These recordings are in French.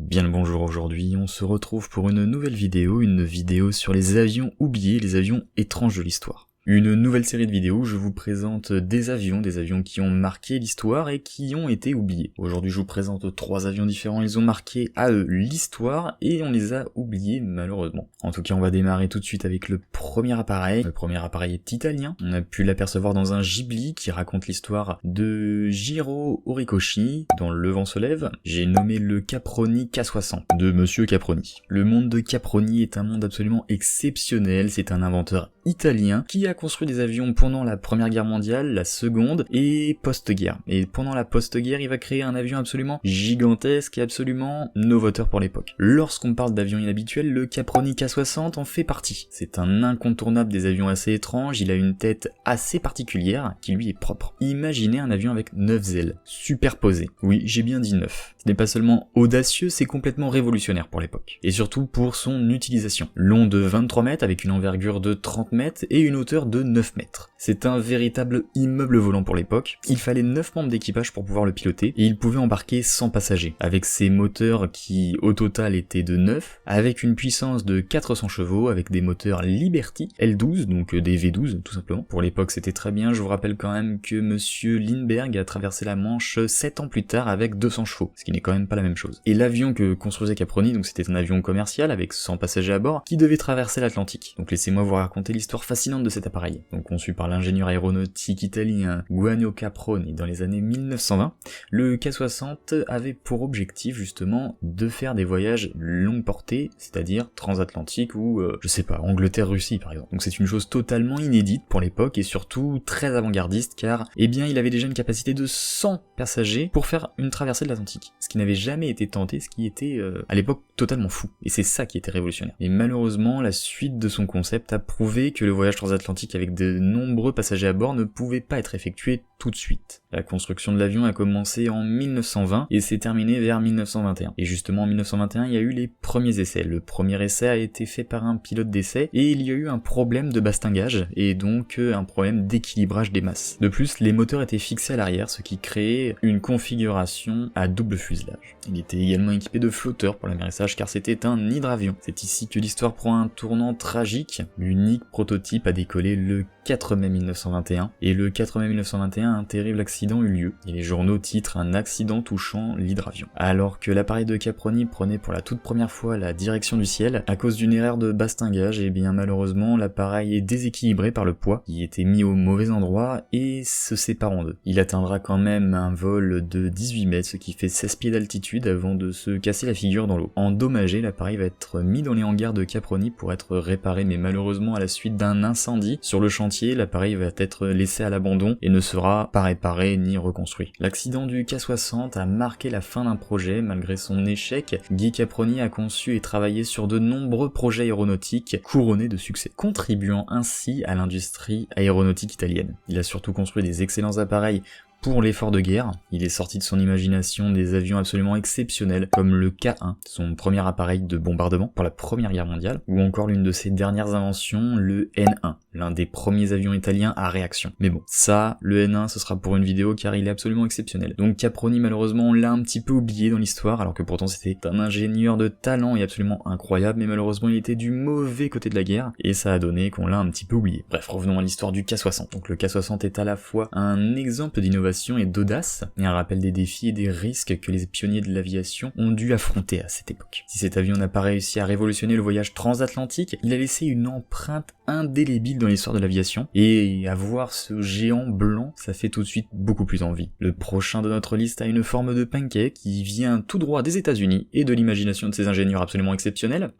Bien le bonjour, aujourd'hui on se retrouve pour une nouvelle vidéo, sur les avions oubliés, les avions étranges de l'histoire. Une nouvelle série de vidéos où je vous présente des avions qui ont marqué l'histoire et qui ont été oubliés. Aujourd'hui je vous présente 3 avions différents, ils ont marqué à eux l'histoire et on les a oubliés malheureusement. En tout cas on va démarrer tout de suite avec le premier appareil. Le premier appareil est italien, on a pu l'apercevoir dans un Ghibli qui raconte l'histoire de Jiro Horikoshi dans Le vent se lève. J'ai nommé le Caproni K60 de Monsieur Caproni. Le monde de Caproni est un monde absolument exceptionnel, c'est un inventeur italien qui a construit des avions pendant la Première Guerre mondiale, la Seconde et post-guerre. Et pendant la post-guerre, il va créer un avion absolument gigantesque et absolument novateur pour l'époque. Lorsqu'on parle d'avions inhabituels, le Caproni K60 en fait partie. C'est un incontournable des avions assez étranges, il a une tête assez particulière qui lui est propre. Imaginez un avion avec 9 ailes, superposées. Oui, j'ai bien dit 9. Ce n'est pas seulement audacieux, c'est complètement révolutionnaire pour l'époque. Et surtout pour son utilisation. Long de 23 mètres avec une envergure de 30 mètres et une hauteur de 9 mètres. C'est un véritable immeuble volant pour l'époque. Il fallait 9 membres d'équipage pour pouvoir le piloter et il pouvait embarquer 100 passagers. Avec ses moteurs qui au total étaient de 9, avec une puissance de 400 chevaux, avec des moteurs Liberty L12, donc des V12 tout simplement. Pour l'époque c'était très bien, je vous rappelle quand même que Monsieur Lindbergh a traversé la Manche 7 ans plus tard avec 200 chevaux, ce qui n'est quand même pas la même chose. Et l'avion que construisait Caproni, donc c'était un avion commercial avec 100 passagers à bord, qui devait traverser l'Atlantique. Donc laissez-moi vous raconter l'histoire fascinante de cet appareil. Donc conçu par l'ingénieur aéronautique italien Guano Caproni dans les années 1920, le K60 avait pour objectif justement de faire des voyages longue portée, c'est-à-dire transatlantique ou je sais pas, Angleterre-Russie par exemple. Donc c'est une chose totalement inédite pour l'époque et surtout très avant-gardiste car eh bien il avait déjà une capacité de 100 passagers pour faire une traversée de l'Atlantique. Ce qui n'avait jamais été tenté, ce qui était à l'époque totalement fou. Et c'est ça qui était révolutionnaire. Et malheureusement, la suite de son concept a prouvé que le voyage transatlantique avec de nombreux passagers à bord ne pouvait pas être effectué tout de suite. La construction de l'avion a commencé en 1920 et s'est terminée vers 1921. Et justement en 1921, il y a eu les premiers essais. Le premier essai a été fait par un pilote d'essai et il y a eu un problème de bastingage et donc un problème d'équilibrage des masses. De plus, les moteurs étaient fixés à l'arrière, ce qui créait une configuration à double fuselage. Il était également équipé de flotteurs pour l'amérissage car c'était un hydravion. C'est ici que l'histoire prend un tournant tragique. L'unique prototype a décollé le 4 mai 1921 et le 4 mai 1921 un terrible accident eut lieu et les journaux titrent un accident touchant l'hydravion. Alors que l'appareil de Caproni prenait pour la toute première fois la direction du ciel, à cause d'une erreur de bastingage, et bien malheureusement l'appareil est déséquilibré par le poids qui était mis au mauvais endroit et se sépare en deux. Il atteindra quand même un vol de 18 mètres, ce qui fait 16 pieds d'altitude avant de se casser la figure dans l'eau. Endommagé, l'appareil va être mis dans les hangars de Caproni pour être réparé, mais malheureusement à la suite d'un incendie sur le chantier, l'appareil va être laissé à l'abandon et ne sera pas réparé ni reconstruit. L'accident du K60 a marqué la fin d'un projet. Malgré son échec, Guy Caproni a conçu et travaillé sur de nombreux projets aéronautiques couronnés de succès, contribuant ainsi à l'industrie aéronautique italienne. Il a surtout construit des excellents appareils pour l'effort de guerre. Il est sorti de son imagination des avions absolument exceptionnels comme le K1, son premier appareil de bombardement pour la Première Guerre mondiale, ou encore l'une de ses dernières inventions, le N1, l'un des premiers avions italiens à réaction. Mais bon, ça, le N1, ce sera pour une vidéo car il est absolument exceptionnel. Donc Caproni, malheureusement, on l'a un petit peu oublié dans l'histoire, alors que pourtant c'était un ingénieur de talent et absolument incroyable, mais malheureusement il était du mauvais côté de la guerre, et ça a donné qu'on l'a un petit peu oublié. Bref, revenons à l'histoire du K60. Donc le K60 est à la fois un exemple d'innovation et d'audace, et un rappel des défis et des risques que les pionniers de l'aviation ont dû affronter à cette époque. Si cet avion n'a pas réussi à révolutionner le voyage transatlantique, il a laissé une empreinte indélébile dans l'histoire de l'aviation, et à voir ce géant blanc, ça fait tout de suite beaucoup plus envie. Le prochain de notre liste a une forme de pancake qui vient tout droit des États-Unis et de l'imagination de ces ingénieurs absolument exceptionnels.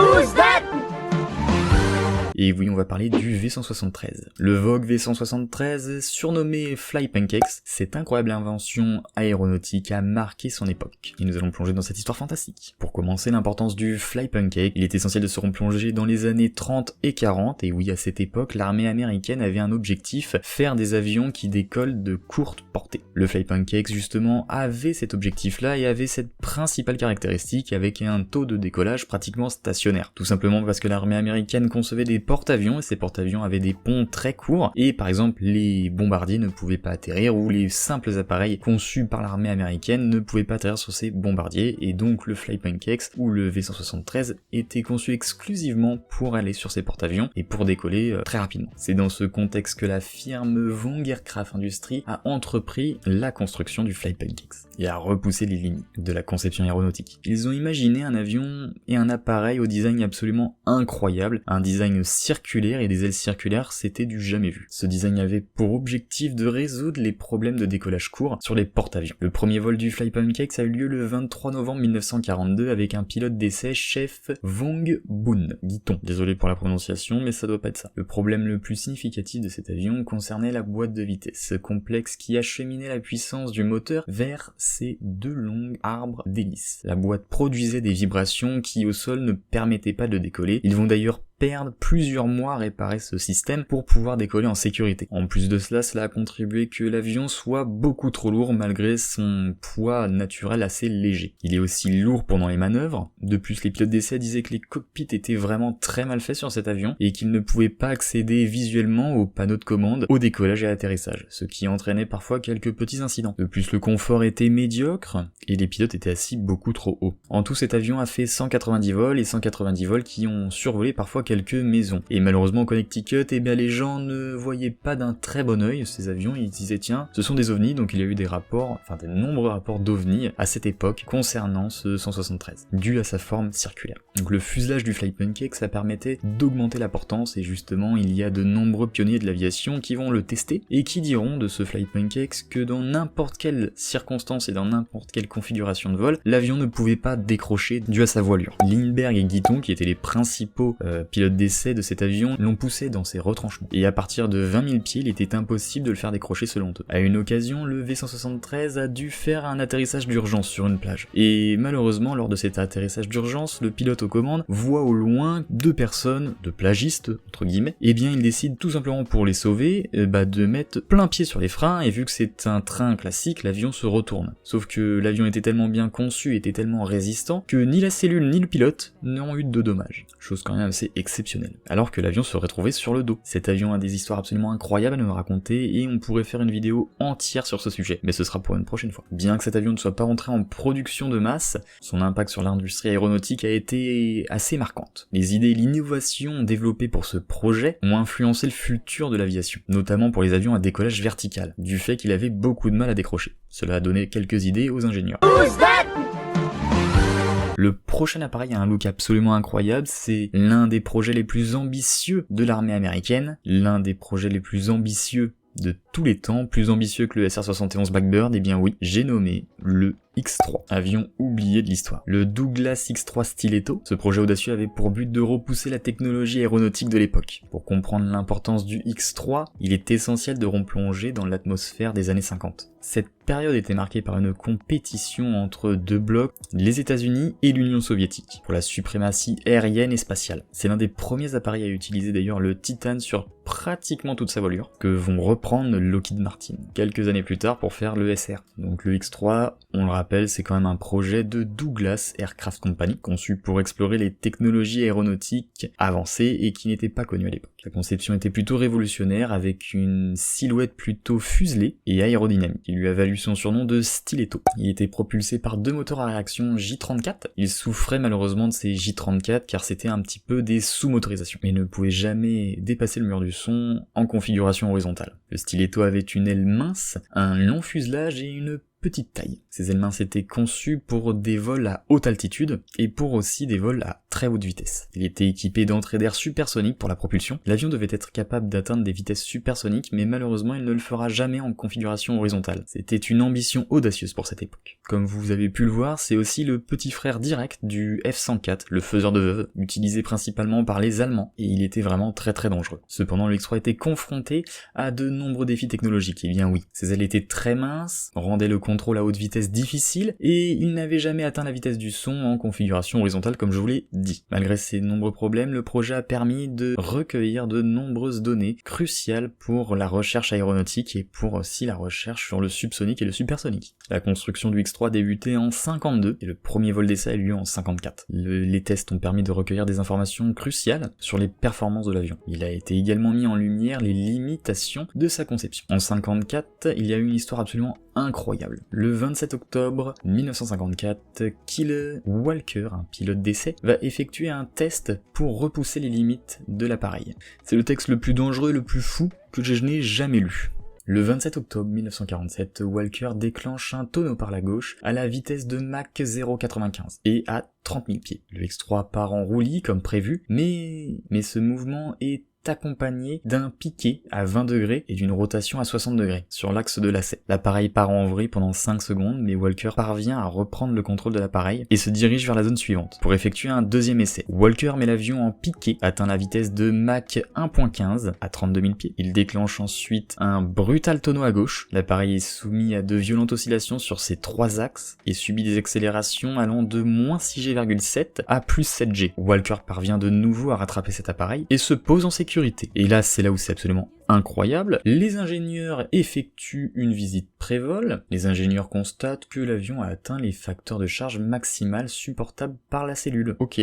Et oui, on va parler du V173. Le Vogue V173, surnommé Fly Pancakes, cette incroyable invention aéronautique a marqué son époque. Et nous allons plonger dans cette histoire fantastique. Pour commencer, l'importance du Fly Pancake, il est essentiel de se replonger dans les années 30 et 40, et oui, à cette époque, l'armée américaine avait un objectif, faire des avions qui décollent de courte portée. Le Fly Pancakes, justement, avait cet objectif-là et avait cette principale caractéristique avec un taux de décollage pratiquement stationnaire. Tout simplement parce que l'armée américaine concevait des porte-avions, et ces porte-avions avaient des ponts très courts, et par exemple les bombardiers ne pouvaient pas atterrir, ou les simples appareils conçus par l'armée américaine ne pouvaient pas atterrir sur ces bombardiers, et donc le Flypunk X ou le V-173 était conçu exclusivement pour aller sur ces porte-avions et pour décoller très rapidement. C'est dans ce contexte que la firme Vong Aircraft Industries a entrepris la construction du Flypunk X et a repoussé les limites de la conception aéronautique. Ils ont imaginé un avion et un appareil au design absolument incroyable, un design circulaire et des ailes circulaires, c'était du jamais vu. Ce design avait pour objectif de résoudre les problèmes de décollage court sur les porte-avions. Le premier vol du Flypunk X a eu lieu le 23 novembre 1942 avec un pilote d'essai, chef Vong Boon, dit-on. Désolé pour la prononciation, mais ça doit pas être ça. Le problème le plus significatif de cet avion concernait la boîte de vitesse, ce complexe qui acheminait la puissance du moteur vers ces deux longs arbres d'hélice. La boîte produisait des vibrations qui au sol ne permettaient pas de décoller. Ils vont d'ailleurs perdre plusieurs mois à réparer ce système pour pouvoir décoller en sécurité. En plus de cela, cela a contribué que l'avion soit beaucoup trop lourd malgré son poids naturel assez léger. Il est aussi lourd pendant les manœuvres. De plus, les pilotes d'essai disaient que les cockpits étaient vraiment très mal faits sur cet avion et qu'ils ne pouvaient pas accéder visuellement aux panneaux de commande au décollage et à l'atterrissage, ce qui entraînait parfois quelques petits incidents. De plus, le confort était médiocre et les pilotes étaient assis beaucoup trop haut. En tout, cet avion a fait 190 vols et 190 vols qui ont survolé parfois quelques maisons. Et malheureusement au Connecticut, les gens ne voyaient pas d'un très bon œil ces avions, ils disaient tiens, ce sont des ovnis, donc il y a eu des nombreux rapports d'ovnis à cette époque concernant ce 173, dû à sa forme circulaire. Donc le fuselage du Flypunk X, ça permettait d'augmenter la portance, et justement il y a de nombreux pionniers de l'aviation qui vont le tester, et qui diront de ce Flypunk X que dans n'importe quelle circonstance et dans n'importe quelle configuration de vol, l'avion ne pouvait pas décrocher dû à sa voilure. Lindbergh et Guiton, qui étaient les principaux pilote d'essai de cet avion, l'ont poussé dans ses retranchements. Et à partir de 20 000 pieds, il était impossible de le faire décrocher selon eux. À une occasion, le V-173 a dû faire un atterrissage d'urgence sur une plage. Et malheureusement, lors de cet atterrissage d'urgence, le pilote aux commandes voit au loin deux personnes, de plagistes, entre guillemets, et bien il décide tout simplement pour les sauver, de mettre plein pied sur les freins, et vu que c'est un train classique, l'avion se retourne. Sauf que l'avion était tellement bien conçu, était tellement résistant, que ni la cellule ni le pilote n'ont eu de dommages. Chose quand même assez exceptionnel, alors que l'avion se retrouvait sur le dos. Cet avion a des histoires absolument incroyables à nous raconter et on pourrait faire une vidéo entière sur ce sujet, mais ce sera pour une prochaine fois. Bien que cet avion ne soit pas rentré en production de masse, son impact sur l'industrie aéronautique a été assez marquante. Les idées et l'innovation développées pour ce projet ont influencé le futur de l'aviation, notamment pour les avions à décollage vertical, du fait qu'il avait beaucoup de mal à décrocher. Cela a donné quelques idées aux ingénieurs. Le prochain appareil a un look absolument incroyable, c'est l'un des projets les plus ambitieux de l'armée américaine, l'un des projets les plus ambitieux de tous les temps, plus ambitieux que le SR-71 Blackbird, et bien oui, j'ai nommé le X-3, avion oublié de l'histoire. Le Douglas X-3 Stiletto, ce projet audacieux avait pour but de repousser la technologie aéronautique de l'époque. Pour comprendre l'importance du X-3, il est essentiel de replonger dans l'atmosphère des années 50. Cette période était marquée par une compétition entre deux blocs, les États-Unis et l'Union soviétique, pour la suprématie aérienne et spatiale. C'est l'un des premiers appareils à utiliser d'ailleurs le titane sur pratiquement toute sa voilure, que vont reprendre Lockheed Martin quelques années plus tard pour faire le SR. Donc le X-3, on le rappelle, c'est quand même un projet de Douglas Aircraft Company, conçu pour explorer les technologies aéronautiques avancées et qui n'étaient pas connues à l'époque. Sa conception était plutôt révolutionnaire, avec une silhouette plutôt fuselée et aérodynamique, qui lui a valu son surnom de Stiletto. Il était propulsé par deux moteurs à réaction J34. Il souffrait malheureusement de ces J34 car c'était un petit peu des sous-motorisations, et ne pouvait jamais dépasser le mur du son en configuration horizontale. Le Stiletto avait une aile mince, un long fuselage et une petite taille. Ces ailes minces étaient conçues pour des vols à haute altitude et pour aussi des vols à très haute vitesse. Il était équipé d'entrées d'air supersoniques pour la propulsion. L'avion devait être capable d'atteindre des vitesses supersoniques, mais malheureusement il ne le fera jamais en configuration horizontale. C'était une ambition audacieuse pour cette époque. Comme vous avez pu le voir, c'est aussi le petit frère direct du F-104, le faiseur de veuves, utilisé principalement par les Allemands, et il était vraiment très très dangereux. Cependant, le X-3 était confronté à de nombreux défis technologiques, et bien oui, ses ailes étaient très minces, rendaient le conduit contrôle à haute vitesse difficile, et il n'avait jamais atteint la vitesse du son en configuration horizontale comme je vous l'ai dit. Malgré ces nombreux problèmes, le projet a permis de recueillir de nombreuses données cruciales pour la recherche aéronautique et pour aussi la recherche sur le subsonique et le supersonique. La construction du X3 a débuté en 52 et le premier vol d'essai a eu lieu en 54. Les tests ont permis de recueillir des informations cruciales sur les performances de l'avion. Il a été également mis en lumière les limitations de sa conception. En 54, il y a eu une histoire absolument incroyable. Le 27 octobre 1954, Kyle Walker, un pilote d'essai, va effectuer un test pour repousser les limites de l'appareil. C'est le texte le plus dangereux et le plus fou que je n'ai jamais lu. Le 27 octobre 1947, Walker déclenche un tonneau par la gauche à la vitesse de Mach 0,95 et à 30 000 pieds. Le X3 part en roulis comme prévu, mais ce mouvement est accompagné d'un piqué à 20 degrés et d'une rotation à 60 degrés sur l'axe de lacet. L'appareil part en vrille pendant 5 secondes, mais Walker parvient à reprendre le contrôle de l'appareil et se dirige vers la zone suivante pour effectuer un deuxième essai. Walker met l'avion en piqué, atteint la vitesse de Mach 1.15 à 32 000 pieds. Il déclenche ensuite un brutal tonneau à gauche. L'appareil est soumis à de violentes oscillations sur ses 3 axes et subit des accélérations allant de -6G,7 à +7G. Walker parvient de nouveau à rattraper cet appareil et se pose en sécurité. Et là, c'est là où c'est absolument incroyable. Les ingénieurs effectuent une visite pré-vol. Les ingénieurs constatent que l'avion a atteint les facteurs de charge maximales supportables par la cellule. Ok,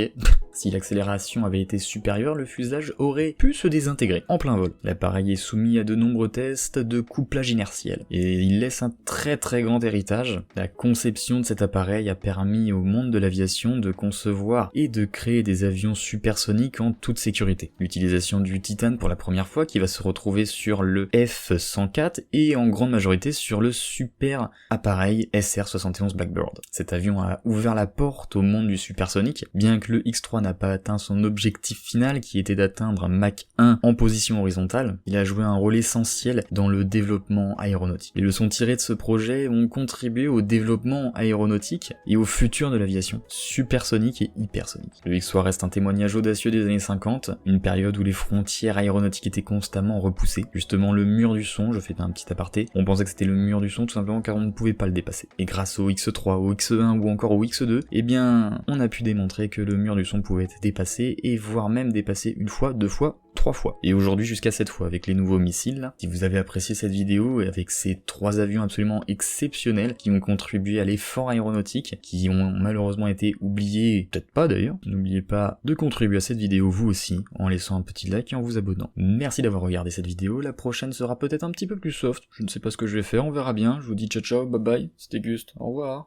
si l'accélération avait été supérieure, le fuselage aurait pu se désintégrer en plein vol. L'appareil est soumis à de nombreux tests de couplage inertiel et il laisse un très grand héritage. La conception de cet appareil a permis au monde de l'aviation de concevoir et de créer des avions supersoniques en toute sécurité. L'utilisation du titane pour la première fois qui va se retrouver sur le F-104 et en grande majorité sur le super appareil SR-71 Blackbird. Cet avion a ouvert la porte au monde du supersonique, bien que le X3 n'a pas atteint son objectif final qui était d'atteindre Mach 1 en position horizontale. Il a joué un rôle essentiel dans le développement aéronautique. Les leçons tirées de ce projet ont contribué au développement aéronautique et au futur de l'aviation supersonique et hypersonique. Le X3 reste un témoignage audacieux des années 50, une période où les frontières aéronautiques étaient constamment repoussées. Justement, le mur du son, je fais un petit aparté, on pensait que c'était le mur du son tout simplement car on ne pouvait pas le dépasser. Et grâce au X3, au X1 ou encore au X2, eh bien, on a pu démontrer que le mur du son pouvait être dépassé et voire même dépassé une fois, 2 fois, 3 fois. Et aujourd'hui jusqu'à 7 fois avec les nouveaux missiles là. Si vous avez apprécié cette vidéo et avec ces 3 avions absolument exceptionnels qui ont contribué à l'effort aéronautique, qui ont malheureusement été oubliés, peut-être pas d'ailleurs, n'oubliez pas de contribuer à cette vidéo vous aussi, en laissant un petit like et en vous abonnant. Merci d'avoir regardé cette vidéo, la prochaine sera peut-être un petit peu plus soft, je ne sais pas ce que je vais faire, on verra bien, je vous dis ciao ciao, bye bye, c'était Gust, au revoir.